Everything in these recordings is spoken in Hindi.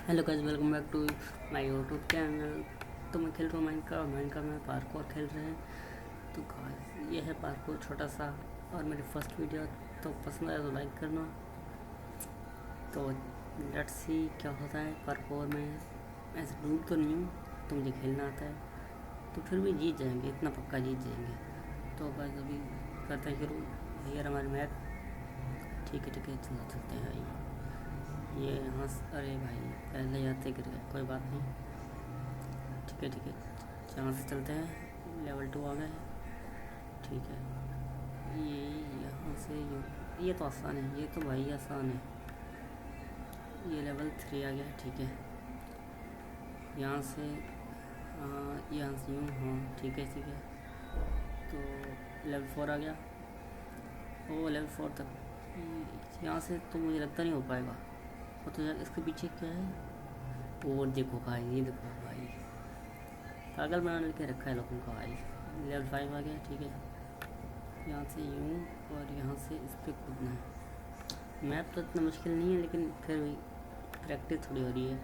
Hello guys, welcome back to my YouTube channel. तो मैं खेल रहा हूँ माइनक्राफ्ट में पार्कोर खेल रहे हैं। तो गाइस ये है पार्कोर छोटा सा और मेरी फर्स्ट वीडियो। तो पसंद आया तो लाइक करना। तो लेट्स सी क्या होता है पार्कोर में। ऐसे डूब तो नहीं हूँ, तो मुझे खेलना आता है, तो फिर भी जीत जाएंगे, इतना पक्का जीत जाएंगे। तो गाइस अभी करते हैं शुरू। ये हमारे मैप। ठीक है चलते हैं भाई। ये यहाँ अरे भाई पहले जाते गिर गए, कोई बात नहीं। ठीक है यहाँ से चलते हैं। लेवल 2 आ गए। ठीक है, ये यहाँ से ये तो आसान है, ये तो भाई आसान है। ये लेवल 3 आ गया। ठीक है, यहाँ से यूँ। हाँ ठीक है। तो लेवल 4 आ गया। वो लेवल 4 तक यहाँ से तो मुझे लगता नहीं हो पाएगा। और तो इसके पीछे क्या है, और देखो भाई, ये देखो भाई, पागल बना के रखा है लोगों का भाई। लेवल 5 आ गया। ठीक है, यहाँ से यूँ और यहाँ से इस पर कूदना है। मैप तो इतना मुश्किल नहीं है, लेकिन फिर भी प्रैक्टिस थोड़ी हो रही है।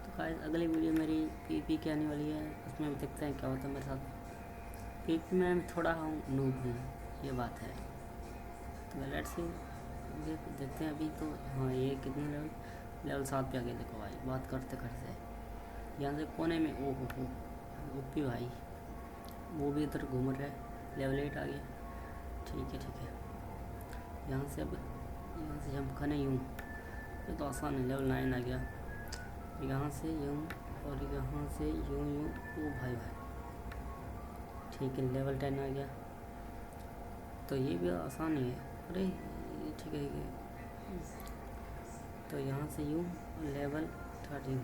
तो गाइस अगली वीडियो मेरी पीपी की आने वाली है, उसमें भी देखते हैं क्या होता है मेरे साथ। पीपी में मैं थोड़ा नूब हूँ, ये बात है। तो लेट्स सी देखते हैं अभी। तो हाँ, ये कितने लेवल 7 पे आ गया। देखो भाई, बात करते यहाँ से कोने में ओ हो ओपी भाई, वो भी इधर घूम रहा है। लेवल 8 आ गया। ठीक है, यहाँ से जंप खाने यूँ, ये तो आसान है। लेवल 9 आ गया। यहाँ से यूँ और यहाँ से यूँ ओ भाई। ठीक है, लेवल 10 आ गया। तो ये भी आसान ही है। अरे ठीक है। तो यहाँ से यूँ लेवल 13।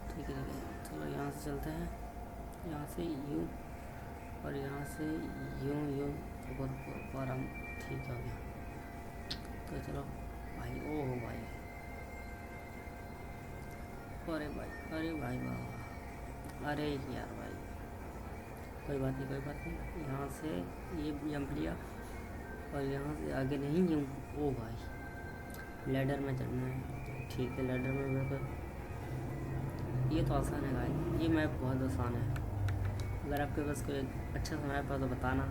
ठीक है चलो यहाँ से चलते हैं। यहाँ से यूँ और यहाँ से यूँ ऊपर हम। ठीक हो गया। तो चलो भाई, ओ हो भाई, अरे भाई वाह, अरे यार भाई, कोई बात नहीं। यहाँ से ये जंप लिया और यहाँ से आगे नहीं यूँ। ओ भाई, लैडर में चढ़ना है। ठीक है, लैडर में बिल्कुल, ये तो आसान है भाई, ये मैप बहुत आसान है। अगर आपके पास कोई अच्छा सा मैप है तो बताना।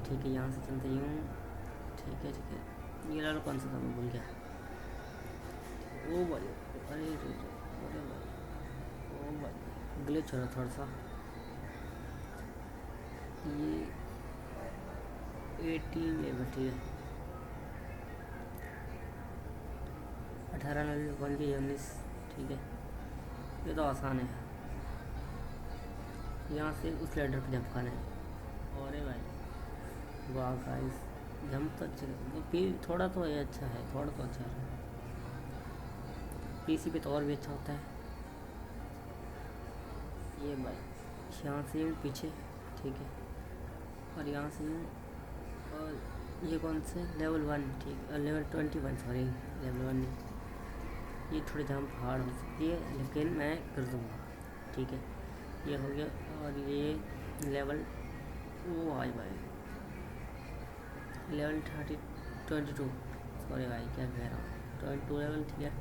ठीक है, यहाँ से चलते यूँ। ठीक है, ये लेवल कौन सा था, मैं भूल गया। ओ भाई, अरे भाई, ओ भाई, ग्लिच हो रहा थोड़ा सा। ये 18 लेवल। ठीक है, 18 लेवल बन गई 19। ठीक है, ये तो आसान है। यहाँ से उस लेडर पर जंप खाना है। अरे भाई वाह गाइस, जंप तो अच्छा है। थोड़ा तो ये अच्छा है, थोड़ा तो अच्छा है। पीसी पे तो और भी अच्छा होता है। ये भाई यहाँ से यूँ पीछे। ठीक है, और यहाँ से यूँ, और ये कौन से लेवल 1। ठीक है, लेवल 21, सॉरी लेवल 1 नहीं। ये थोड़ी जंप हार्ड हो सकती है, लेकिन मैं कर दूँगा। ठीक है, ये हो गया। और ये लेवल वो भाई लेवल 22, सॉरी भाई क्या कह रहा हूँ, 22 लेवल। ठीक है,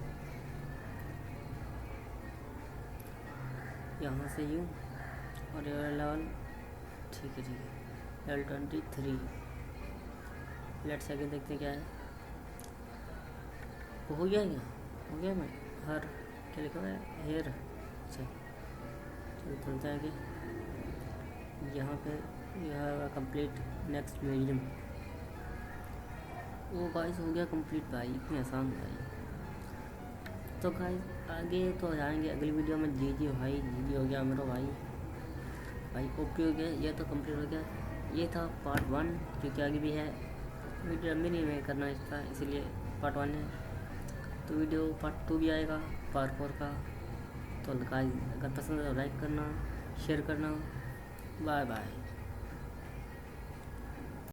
यहाँ से यूँ और ये लेवल। ठीक है, लेवल 23। लेट्स आगे देखते क्या है। वो हो गया मैं हर क्या लिखा हुआ है, हेयर। अच्छा चलते आगे। यहाँ पे यह कंप्लीट नेक्स्ट म्यूजियम। वो गाइस हो गया कंप्लीट भाई, इतनी आसान भाई। तो गाइस आगे तो जाएंगे अगली वीडियो में। जी भाई, जी हो गया मेरा भाई ओके हो गया। ये तो कंप्लीट हो गया। ये था पार्ट 1, क्योंकि आगे भी है वीडियो लंबी नहीं मैं करना इसका, इसीलिए पार्ट 1 है। तो वीडियो पार्ट 2 भी आएगा पार्कोर का। तो गाइस अगर पसंद है तो लाइक करना, शेयर करना। Bye bye.